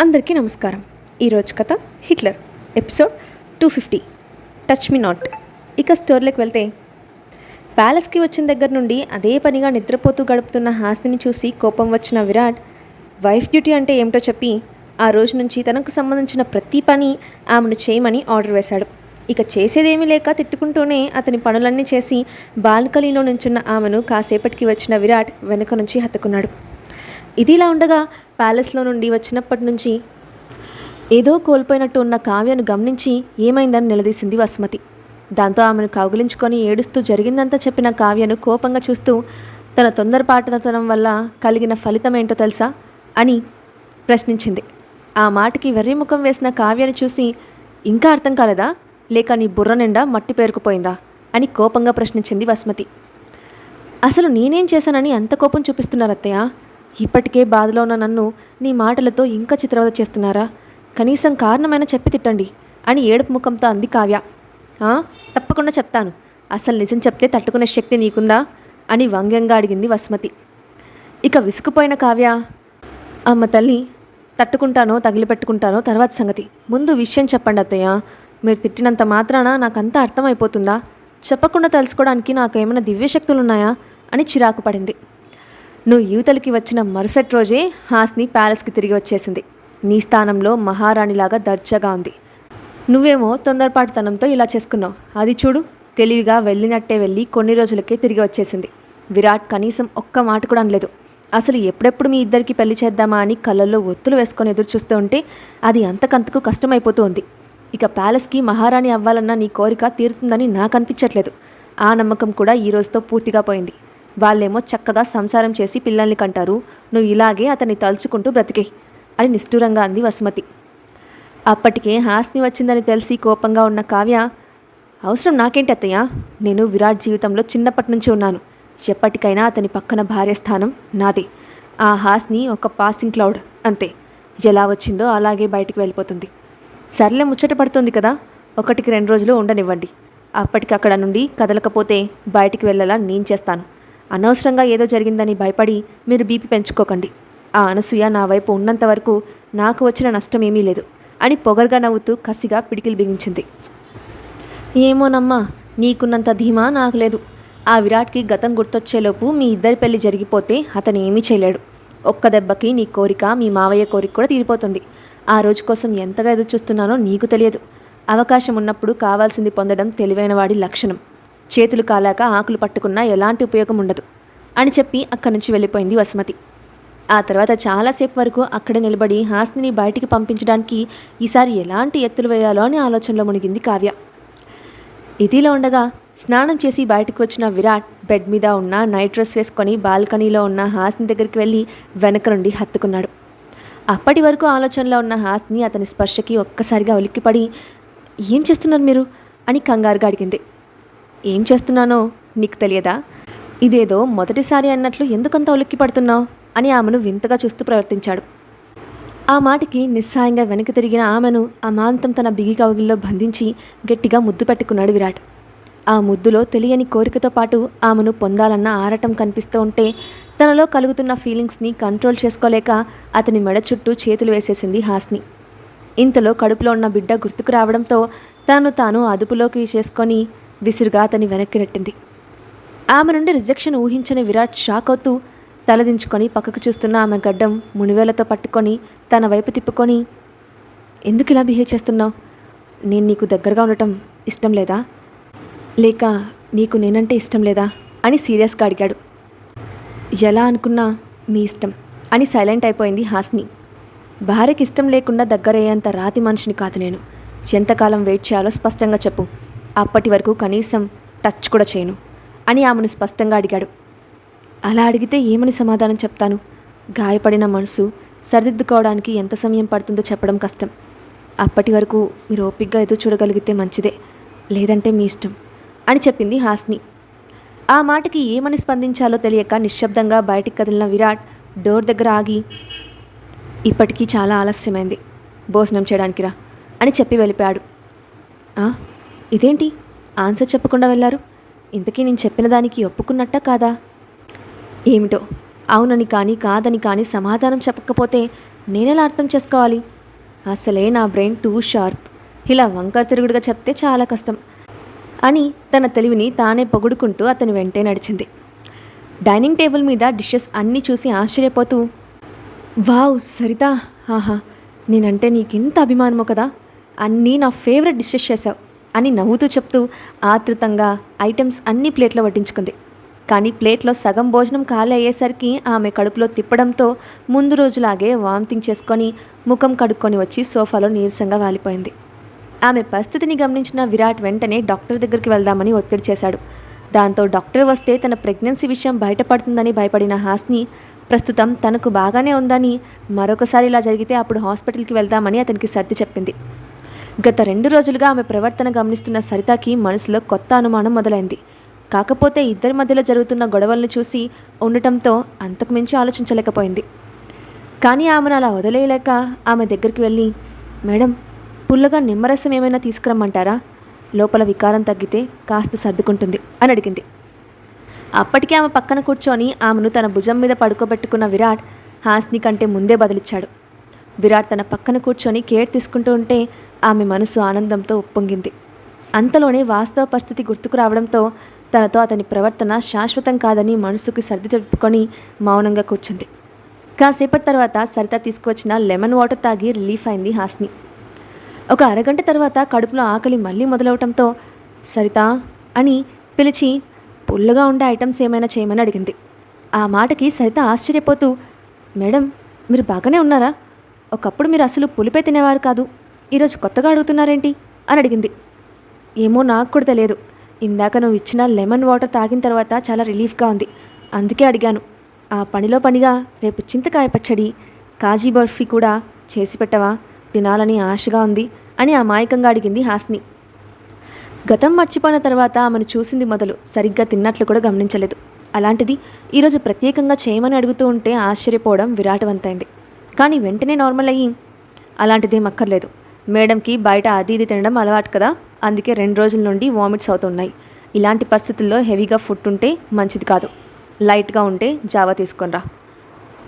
అందరికీ నమస్కారం. ఈరోజు కథ Hitler episode 250 touch me not. ఇక స్టోరీలోకి వెళ్తే, ప్యాలెస్కి వచ్చిన దగ్గర నుండి అదే పనిగా నిద్రపోతూ గడుపుతున్న హాస్నిని చూసి కోపం వచ్చిన విరాట్ వైఫ్ డ్యూటీ అంటే ఏమిటో చెప్పి ఆ రోజు నుంచి తనకు సంబంధించిన ప్రతి పని ఆమెను చేయమని ఆర్డర్ వేశాడు. ఇక చేసేదేమీ లేక తిట్టుకుంటూనే అతని పనులన్నీ చేసి బాల్కనీలో నుంచున్న ఆమెను కాసేపటికి వచ్చిన విరాట్ వెనుక నుంచి హత్తుకున్నాడు. ఇదిలా ఉండగా ప్యాలెస్లో నుండి వచ్చినప్పటి నుంచి ఏదో కోల్పోయినట్టు ఉన్న కావ్యను గమనించి ఏమైందని నిలదీసింది వసుమతి. దాంతో ఆమెను కౌగిలించుకొని ఏడుస్తూ జరిగిందంతా చెప్పిన కావ్యను కోపంగా చూస్తూ తన తొందరపాటుతనం వల్ల కలిగిన ఫలితం ఏంటో తెలుసా అని ప్రశ్నించింది. ఆ మాటకి వెర్రిముఖం వేసిన కావ్యను చూసి, ఇంకా అర్థం కాలేదా, లేక నీ బుర్ర నిండా మట్టి పేరుకుపోయిందా అని కోపంగా ప్రశ్నించింది వసుమతి. అసలు నేనేం చేశానని అంత కోపం చూపిస్తున్నారు అత్తయ్య? ఇప్పటికే బాధలో ఉన్న నన్ను నీ మాటలతో ఇంకా చిత్రవద చేస్తున్నారా? కనీసం కారణమైనా చెప్పి తిట్టండి అని ఏడుపు ముఖంతో అంది కావ్య. తప్పకుండా చెప్తాను. అసలు నిజం చెప్తే తట్టుకునే శక్తి నీకుందా అని వ్యంగ్యంగా అడిగింది వసుమతి. ఇక విసుకుపోయిన కావ్య, అమ్మ తల్లి, తట్టుకుంటానో తగిలిపెట్టుకుంటానో తర్వాత సంగతి, ముందు విషయం చెప్పండి అత్తయ్య. మీరు తిట్టినంత మాత్రాన నాకంతా అర్థమైపోతుందా? చెప్పకుండా తెలుసుకోవడానికి నాకేమైనా దివ్యశక్తులున్నాయా అని చిరాకు పడింది. నువ్వు యువతలకి వచ్చిన మరుసటి రోజే హాస్ని ప్యాలెస్కి తిరిగి వచ్చేసింది. నీ స్థానంలో మహారాణిలాగా దర్జాగా ఉంది. నువ్వేమో తొందరపాటుతనంతో ఇలా చేసుకున్నావు. అది చూడు, తెలివిగా వెళ్ళినట్టే వెళ్ళి కొన్ని రోజులకే తిరిగి వచ్చేసింది. విరాట్ కనీసం ఒక్క మాట కూడా అనలేదు. అసలు ఎప్పుడెప్పుడు మీ ఇద్దరికి పెళ్లి చేద్దామా అని కళ్ళల్లో ఒత్తులు వేసుకొని ఎదురు చూస్తూ ఉంటే అది అంతకంతకు కష్టమైపోతూ ఉంది. ఇక ప్యాలెస్కి మహారాణి అవ్వాలన్న నీ కోరిక తీరుతుందని నాకు అనిపించట్లేదు. ఆ నమ్మకం కూడా ఈ రోజుతో పూర్తిగా పోయింది. వాళ్ళేమో చక్కగా సంసారం చేసి పిల్లల్ని కంటారు, నువ్వు ఇలాగే అతన్ని తలుచుకుంటూ బ్రతికే అని నిష్ఠూరంగా అంది వసుమతి. అప్పటికే హాస్ని వచ్చిందని తెలిసి కోపంగా ఉన్న కావ్య, అవసరం నాకేంటి అత్తయ్య? నేను విరాట్ జీవితంలో చిన్నప్పటి నుంచి ఉన్నాను. ఎప్పటికైనా అతని పక్కన భార్య స్థానం నాదే. ఆ హాస్ని ఒక పాసింగ్ క్లౌడ్ అంతే. ఎలా వచ్చిందో అలాగే బయటికి వెళ్ళిపోతుంది. సర్లే, ముచ్చట పడుతుంది కదా, 1-2 రోజులు ఉండనివ్వండి. అప్పటికి అక్కడ నుండి కదలకపోతే బయటికి వెళ్ళేలా నేను చేస్తాను. అనవసరంగా ఏదో జరిగిందని భయపడి మీరు బీపీ పెంచుకోకండి. ఆ అనసూయ నా వైపు ఉన్నంత వరకు నాకు వచ్చిన నష్టం ఏమీ లేదు అని పొగరుగా నవ్వుతూ కసిగా పిడికిలు బిగించింది. ఏమోనమ్మా, నీకున్నంత ధీమా నాకు లేదు. ఆ విరాట్కి గతం గుర్తొచ్చేలోపు మీ ఇద్దరి పెళ్లి జరిగిపోతే అతను ఏమీ చేయలేడు. ఒక్క దెబ్బకి నీ కోరిక, మీ మావయ్య కోరిక కూడా తీరిపోతుంది. ఆ రోజు కోసం ఎంతగా ఎదురు చూస్తున్నానో నీకు తెలియదు. అవకాశం ఉన్నప్పుడు కావాల్సింది పొందడం తెలివైన వాడి లక్షణం. చేతులు కాలాక ఆకులు పట్టుకున్నా ఎలాంటి ఉపయోగం ఉండదు అని చెప్పి అక్కడి నుంచి వెళ్ళిపోయింది వసుమతి. ఆ తర్వాత చాలాసేపు వరకు అక్కడే నిలబడి హాస్నిని బయటికి పంపించడానికి ఈసారి ఎలాంటి ఎత్తులు వేయాలో అని ఆలోచనలో మునిగింది కావ్య. ఇదిలో ఉండగా స్నానం చేసి బయటకు వచ్చిన విరాట్ బెడ్ మీద ఉన్న నైట్ డ్రెస్ వేసుకొని బాల్కనీలో ఉన్న హాస్ని దగ్గరికి వెళ్ళి వెనక నుండి హత్తుకున్నాడు. అప్పటి వరకు ఆలోచనలో ఉన్న హాస్ని అతని స్పర్శకి ఒక్కసారిగా ఉలిక్కిపడి, ఏం చేస్తున్నారు మీరు అని కంగారుగా అడిగింది. ఏం చేస్తున్నానో నీకు తెలియదా? ఇదేదో మొదటిసారి అన్నట్లు ఎందుకంత ఉలిక్కి పడుతున్నావు అని ఆమెను వింతగా చూస్తూ ప్రవర్తించాడు. ఆ మాటకి నిస్సాయంగా వెనక్కి తిరిగిన ఆమెను అమాంతం తన బిగి కౌగిల్లో బంధించి గట్టిగా ముద్దు పెట్టుకున్నాడు విరాట్. ఆ ముద్దులో తెలియని కోరికతో పాటు ఆమెను పొందాలన్న ఆరాటం కనిపిస్తూ ఉంటే తనలో కలుగుతున్న ఫీలింగ్స్ని కంట్రోల్ చేసుకోలేక అతని మెడ చుట్టూ చేతులు వేసేసింది హాస్ని. ఇంతలో కడుపులో ఉన్న బిడ్డ గుర్తుకు రావడంతో తనను తాను అదుపులోకి చేసుకొని విసురుగా అతని వెనక్కి నెట్టింది. ఆమె నుండి రిజెక్షన్ ఊహించని విరాట్ షాక్ అవుతూ తలదించుకొని పక్కకు చూస్తున్న ఆమె గడ్డం మునివేలతో పట్టుకొని తన వైపు తిప్పుకొని, ఎందుకు ఇలా బిహేవ్ చేస్తున్నావు? నేను నీకు దగ్గరగా ఉండటం ఇష్టం లేదా, లేక నీకు నేనంటే ఇష్టం లేదా అని సీరియస్గా అడిగాడు. ఎలా అనుకున్నా మీ ఇష్టం అని సైలెంట్ అయిపోయింది హాస్ని. భార్యకి ఇష్టం లేకుండా దగ్గరయ్యేంత రాతి మనిషిని కాదు నేను. ఎంతకాలం వెయిట్ చేయాలో స్పష్టంగా చెప్పు. అప్పటి వరకు కనీసం టచ్ కూడా చేయను అని ఆమెను స్పష్టంగా అడిగాడు. అలా అడిగితే ఏమని సమాధానం చెప్తాను? గాయపడిన మనసు సరిదిద్దుకోవడానికి ఎంత సమయం పడుతుందో చెప్పడం కష్టం. అప్పటి వరకు మీరు ఓపికగా ఎదురు చూడగలిగితే మంచిదే, లేదంటే మీ ఇష్టం అని చెప్పింది హాస్ని. ఆ మాటకి ఏమని స్పందించాలో తెలియక నిశ్శబ్దంగా బయటికి కదిలిన విరాట్ డోర్ దగ్గర ఆగి, ఇప్పటికీ చాలా ఆలస్యమైంది, భోజనం చేయడానికి రా అని చెప్పి వెళ్ళిపోయాడు. ఇదేంటి ఆన్సర్ చెప్పకుండా వెళ్ళారు? ఇంతకీ నేను చెప్పిన దానికి ఒప్పుకున్నట్టా కాదా? ఏమిటో అవునని కానీ కాదని కానీ సమాధానం చెప్పకపోతే నేనెలా అర్థం చేసుకోవాలి? అసలే నా బ్రెయిన్ టూ షార్ప్, ఇలా వంకర తిరుగుడుగా చెప్తే చాలా కష్టం అని తన తెలివిని తానే పొగుడుకుంటూ అతని వెంటే నడిచింది. డైనింగ్ టేబుల్ మీద డిషెస్ అన్నీ చూసి ఆశ్చర్యపోతూ, వావ్ సరిత, ఆహా, నేనంటే నీకెంత అభిమానమో కదా, అన్నీ నా ఫేవరెట్ డిషెస్ చేసావు అని నవ్వుతూ చెప్తూ ఆతృతంగా ఐటమ్స్ అన్ని ప్లేట్లో వడ్డించుకుంది. కానీ ప్లేట్లో సగం భోజనం ఖాళీ అయ్యేసరికి ఆమె కడుపులో తిప్పడంతో ముందు రోజులాగే వామిటింగ్ చేసుకొని ముఖం కడుక్కొని వచ్చి సోఫాలో నీరసంగా వాలిపోయింది. ఆమె పరిస్థితిని గమనించిన విరాట్ వెంటనే డాక్టర్ దగ్గరికి వెళ్దామని ఒత్తిడి చేశాడు. దాంతో డాక్టర్ వస్తే తన ప్రెగ్నెన్సీ విషయం బయటపడుతుందని భయపడిన హాస్ని ప్రస్తుతం తనకు బాగానే ఉందని, మరొకసారి ఇలా జరిగితే అప్పుడు హాస్పిటల్కి వెళ్దామని అతనికి సర్ది చెప్పింది. గత 2 రోజులుగా ఆమె ప్రవర్తన గమనిస్తున్న సరితకి మనసులో కొత్త అనుమానం మొదలైంది. కాకపోతే ఇద్దరి మధ్యలో జరుగుతున్న గొడవలను చూసి ఉండటంతో అంతకుమించి ఆలోచించలేకపోయింది. కానీ ఆమెను అలా వదిలేయలేక ఆమె దగ్గరికి వెళ్ళి, మేడం, పుల్లగా నిమ్మరసం ఏమైనా తీసుకురమ్మంటారా? లోపల వికారం తగ్గితే కాస్త సర్దుకుంటుంది అని అడిగింది. అప్పటికే ఆమె పక్కన కూర్చొని ఆమెను తన భుజం మీద పడుకోబెట్టుకున్న విరాట్ హాస్ని కంటే ముందే బదిలిచ్చాడు. విరాట్ తన పక్కన కూర్చొని కేర్ తీసుకుంటూ ఉంటే ఆమె మనసు ఆనందంతో ఉప్పొంగింది. అంతలోనే వాస్తవ పరిస్థితి గుర్తుకు రావడంతో తనతో అతని ప్రవర్తన శాశ్వతం కాదని మనసుకి సర్ది చెప్పుకొని మౌనంగా కూర్చుంది. కాసేపటి తర్వాత సరిత తీసుకువచ్చిన లెమన్ వాటర్ తాగి రిలీఫ్ అయింది హాస్ని. ఒక అరగంట తర్వాత కడుపులో ఆకలి మళ్ళీ మొదలవటంతో సరిత అని పిలిచి పుల్లగా ఉండే ఐటమ్స్ ఏమైనా చేయమని అడిగింది. ఆ మాటకి సరిత ఆశ్చర్యపోతూ, మేడం, మీరు బాగానే ఉన్నారా? ఒకప్పుడు మీరు అసలు పులిపే తినేవారు కాదు, ఈరోజు కొత్తగా అడుగుతున్నారేంటి అని అడిగింది. ఏమో నాకు కూడా తెలియదు, ఇందాక నువ్వు ఇచ్చిన లెమన్ వాటర్ తాగిన తర్వాత చాలా రిలీఫ్గా ఉంది, అందుకే అడిగాను. ఆ పనిలో పనిగా రేపు చింతకాయ పచ్చడి, కాజీ బర్ఫీ కూడా చేసి పెట్టవా? తినాలని ఆశగా ఉంది అని అమాయకంగా అడిగింది హాస్ని. గతం మర్చిపోయిన తర్వాత ఆమెను చూసింది మొదలు సరిగ్గా తిన్నట్లు కూడా గమనించలేదు. అలాంటిది ఈరోజు ప్రత్యేకంగా చేయమని అడుగుతూ ఉంటే ఆశ్చర్యపోవడం విరాటవంతైంది. కానీ వెంటనే నార్మల్ అయ్యి, అలాంటిదేం అక్కర్లేదు, మేడంకి బయట అది ఇది తినడం అలవాటు కదా, అందుకే 2 రోజుల నుండి వామిట్స్ అవుతున్నాయి. ఇలాంటి పరిస్థితుల్లో హెవీగా ఫుడ్ ఉంటే మంచిది కాదు, లైట్గా ఉంటే జావా తీసుకొనిరా.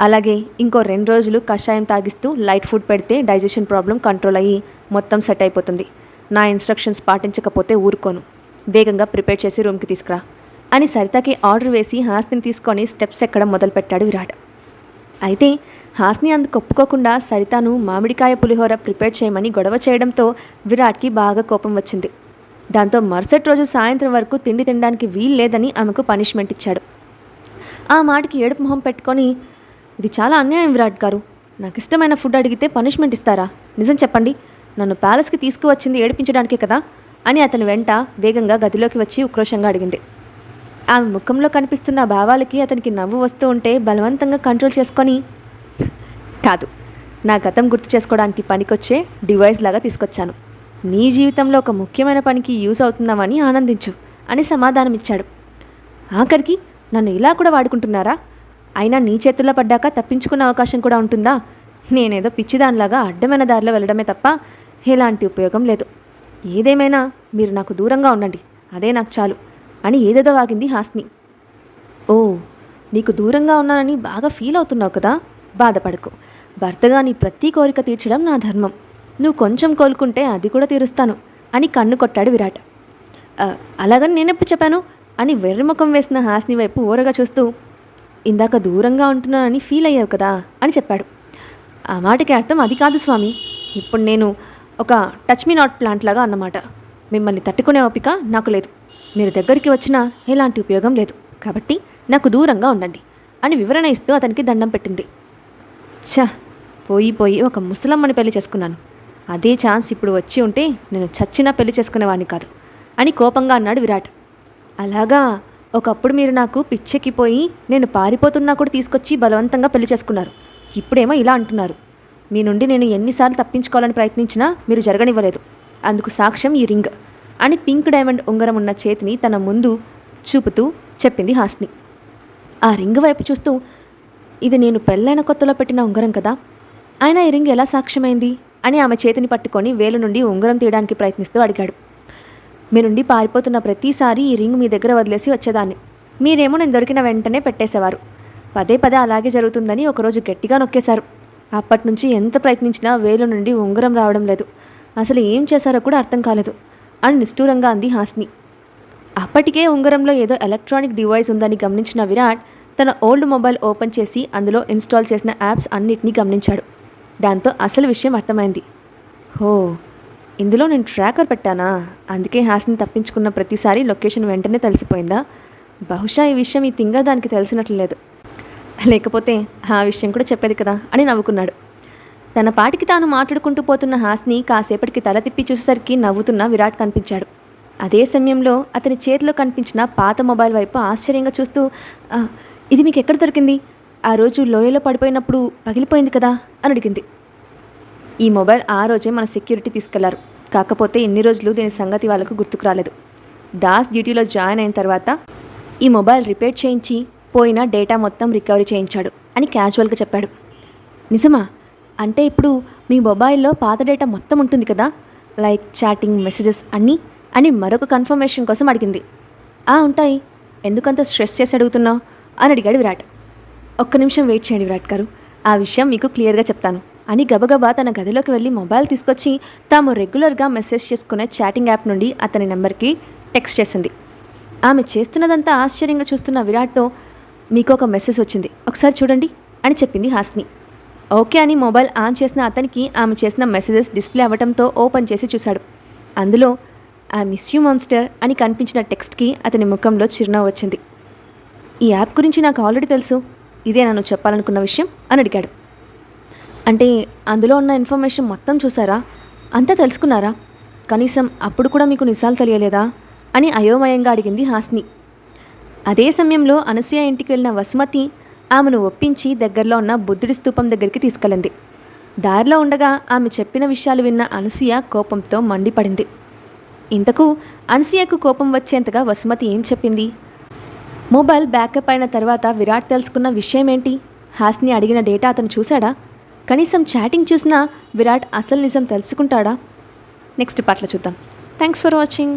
అలాగే ఇంకో 2 రోజులు కషాయం తాగిస్తూ లైట్ ఫుడ్ పెడితే డైజెషన్ ప్రాబ్లం కంట్రోల్ అయ్యి మొత్తం సెట్ అయిపోతుంది. నా ఇన్స్ట్రక్షన్స్ పాటించకపోతే ఊరుకోను, వేగంగా ప్రిపేర్ చేసి రూమ్కి తీసుకురా అని సరితకి ఆర్డర్ వేసి హాస్ని తీసుకొని స్టెప్స్ ఎక్కడం మొదలుపెట్టాడు విరాట్. అయితే హాస్ని అందుకు ఒప్పుకోకుండా సరితను మామిడికాయ పులిహోర ప్రిపేర్ చేయమని గొడవ చేయడంతో విరాట్కి బాగా కోపం వచ్చింది. దాంతో మరుసటి రోజు సాయంత్రం వరకు తిండి తినడానికి వీలు లేదని ఆమెకు పనిష్మెంట్ ఇచ్చాడు. ఆ మాటకి ఏడుపు మొహం పెట్టుకొని, ఇది చాలా అన్యాయం విరాట్ గారు, నాకు ఇష్టమైన ఫుడ్ అడిగితే పనిష్మెంట్ ఇస్తారా? నిజం చెప్పండి, నన్ను ప్యాలెస్కి తీసుకువచ్చింది ఏడిపించడానికే కదా అని అతని వెంట వేగంగా గదిలోకి వచ్చి ఉక్రోషంగా అడిగింది. ఆమె ముఖంలో కనిపిస్తున్న భావాలకి అతనికి నవ్వు వస్తూ ఉంటే బలవంతంగా కంట్రోల్ చేసుకొని, కాదు, నా గతం గుర్తు చేసుకోవడానికి పనికొచ్చే డివైస్ లాగా తీసుకొచ్చాను, నీ జీవితంలో ఒక ముఖ్యమైన పనికి యూజ్ అవుతుందామని ఆనందించు అని సమాధానమిచ్చాడు. ఆఖరికి నన్ను ఇలా కూడా వాడుకుంటున్నారా? అయినా నీ చేతుల్లో పడ్డాక తప్పించుకునే అవకాశం కూడా ఉంటుందా? నేనేదో పిచ్చిదానిలాగా అడ్డమైన దారిలో వెళ్ళడమే తప్ప ఎలాంటి ఉపయోగం లేదు. ఏదేమైనా మీరు నాకు దూరంగా ఉండండి, అదే నాకు చాలు అని ఏదేదో వాగింది హాస్ని. ఓ, నీకు దూరంగా ఉన్నానని బాగా ఫీల్ అవుతున్నావు కదా, బాధపడకు, భర్తగా నీ ప్రతి కోరిక తీర్చడం నా ధర్మం, నువ్వు కొంచెం కోలుకుంటే అది కూడా తీరుస్తాను అని కన్ను కొట్టాడు విరాట్. అలాగని నేనెప్పుడు చెప్పాను అని వెర్రిముఖం వేసిన హాస్ని వైపు ఊరగా చూస్తూ, ఇందాక దూరంగా ఉంటున్నానని ఫీల్ అయ్యావు కదా అని చెప్పాడు. ఆ మాటకి అర్థం అది కాదు స్వామి, ఇప్పుడు నేను ఒక టచ్ మీ నాట్ ప్లాంట్ లాగా అన్నమాట, మిమ్మల్ని తట్టుకునే ఓపిక నాకు లేదు, మీరు దగ్గరికి వచ్చినా ఎలాంటి ఉపయోగం లేదు, కాబట్టి నాకు దూరంగా ఉండండి అని వివరణ ఇస్తూ అతనికి దండం పెట్టింది. పోయి ఒక ముసలమ్మని పెళ్లి చేసుకున్నాను, అదే ఛాన్స్ ఇప్పుడు వచ్చి ఉంటే నేను చచ్చినా పెళ్లి చేసుకునేవాడిని కాదు అని కోపంగా అన్నాడు విరాట్. అలాగా, ఒకప్పుడు మీరు నాకు పిచ్చెక్కిపోయి నేను పారిపోతున్నా కూడా తీసుకొచ్చి బలవంతంగా పెళ్లి చేసుకున్నారు, ఇప్పుడేమో ఇలా అంటున్నారు. మీ నుండి నేను ఎన్నిసార్లు తప్పించుకోవాలని ప్రయత్నించినా మీరు జరగనివ్వలేదు, అందుకు సాక్ష్యం ఈ రింగ్ అని పింక్ డైమండ్ ఉంగరం ఉన్న చేతిని తన ముందు చూపుతూ చెప్పింది హాస్ని. ఆ రింగ్ వైపు చూస్తూ, ఇది నేను పెళ్ళైన కొత్తలో పెట్టిన ఉంగరం కదా, అయినా ఈ రింగ్ ఎలా సాక్ష్యమైంది అని ఆమె చేతిని పట్టుకొని వేలు నుండి ఉంగరం తీయడానికి ప్రయత్నిస్తూ అడిగాడు. మీ నుండి పారిపోతున్న ప్రతిసారి ఈ రింగ్ మీ దగ్గర వదిలేసి వచ్చేదాన్ని, మీరేమో నేను దొరికిన వెంటనే పెట్టేసేవారు, పదే అలాగే జరుగుతుందని ఒకరోజు గట్టిగా నొక్కేశారు, అప్పటి నుంచి ఎంత ప్రయత్నించినా వేలు నుండి ఉంగరం రావడం లేదు. అసలు ఏం చేశారో కూడా అర్థం కాలేదు అని నిష్ఠూరంగా అంది హాస్ని. అప్పటికే ఉంగరంలో ఏదో ఎలక్ట్రానిక్ డివైస్ ఉందని గమనించిన విరాట్ తన ఓల్డ్ మొబైల్ ఓపెన్ చేసి అందులో ఇన్స్టాల్ చేసిన యాప్స్ అన్నిటినీ గమనించాడు. దాంతో అసలు విషయం అర్థమైంది. హో, ఇందులో నేను ట్రాకర్ పెట్టానా? అందుకే హాస్ని తప్పించుకున్న ప్రతిసారి లొకేషన్ వెంటనే తెలిసిపోయిందా? బహుశా ఈ విషయం ఈ తింగర్ దానికి తెలిసినట్లు లేదు. లేకపోతే ఆ విషయం కూడా చెప్పేది కదా అని నవ్వుకున్నాడు. తన పాటికి తాను మాట్లాడుకుంటూ పోతున్న హాస్ని కాసేపటికి తల తిప్పి చూసేసరికి నవ్వుతున్న విరాట్ కనిపించాడు. అదే సమయంలో అతని చేతిలో కనిపించిన పాత మొబైల్ వైపు ఆశ్చర్యంగా చూస్తూ, ఇది మీకు ఎక్కడ దొరికింది? ఆ రోజు లోయలో పడిపోయినప్పుడు పగిలిపోయింది కదా అని అడిగింది. ఈ మొబైల్ ఆ రోజే మన సెక్యూరిటీ తీసుకెళ్లారు. కాకపోతే ఇన్ని రోజులు దీని సంగతి వాళ్ళకు గుర్తుకు రాలేదు. దాస్ డ్యూటీలో జాయిన్ అయిన తర్వాత ఈ మొబైల్ రిపేర్ చేయించి పోయిన డేటా మొత్తం రికవరీ చేయించాడు అని క్యాజువల్గా చెప్పాడు. నిజమా? అంటే ఇప్పుడు మీ మొబైల్లో పాత డేటా మొత్తం ఉంటుంది కదా, లైక్ చాటింగ్, మెసేజెస్ అన్నీ అని మరొక కన్ఫర్మేషన్ కోసం అడిగింది. ఉంటాయి. ఎందుకంత స్ట్రెస్ చేసి అడుగుతున్నావు అని అడిగాడు విరాట్. ఒక్క నిమిషం వెయిట్ చేయండి విరాట్ గారు, ఆ విషయం మీకు క్లియర్గా చెప్తాను అని గబగబా తన గదిలోకి వెళ్ళి మొబైల్ తీసుకొచ్చి తాము రెగ్యులర్గా మెసేజ్ చేసుకునే చాటింగ్ యాప్ నుండి అతని నెంబర్కి టెక్స్ట్ చేసింది. ఆమె చేస్తున్నదంతా ఆశ్చర్యంగా చూస్తున్న విరాట్తో, మీకు ఒక మెసేజ్ వచ్చింది, ఒకసారి చూడండి అని చెప్పింది హాస్ని. ఓకే అని మొబైల్ ఆన్ చేసిన అతనికి ఆమె చేసిన మెసేజెస్ డిస్ప్లే అవ్వడంతో ఓపెన్ చేసి చూశాడు. అందులో ఐ మిస్ యూ మాన్స్టర్ అని కనిపించిన టెక్స్ట్కి అతని ముఖంలో చిరునవ్వు వచ్చింది. ఈ యాప్ గురించి నాకు ఆల్రెడీ తెలుసు, ఇదే నన్ను చెప్పాలనుకున్న విషయం అని అడిగాడు. అంటే అందులో ఉన్న ఇన్ఫర్మేషన్ మొత్తం చూసారా? అంతా తెలుసుకున్నారా? కనీసం అప్పుడు కూడా మీకు నిజాలు తెలియలేదా అని అయోమయంగా అడిగింది హాస్ని. అదే సమయంలో అనసూయ ఇంటికి వెళ్ళిన వసుమతి ఆమెను ఒప్పించి దగ్గరలో ఉన్న బుద్ధుడి స్తూపం దగ్గరికి తీసుకెళ్ళింది. దారిలో ఉండగా ఆమె చెప్పిన విషయాలు విన్న అనసూయ కోపంతో మండిపడింది. ఇంతకు అనసూయకు కోపం వచ్చేంతగా వసుమతి ఏం చెప్పింది? మొబైల్ బ్యాకప్ అయిన తర్వాత విరాట్ తెలుసుకున్న విషయం ఏంటి? హాస్ని అడిగిన డేటా అతను చూశాడా? కనీసం చాటింగ్ చూసినా విరాట్ అసలు నిజం తెలుసుకుంటాడా? నెక్స్ట్ పార్ట్లో చూద్దాం. Thanks for watching.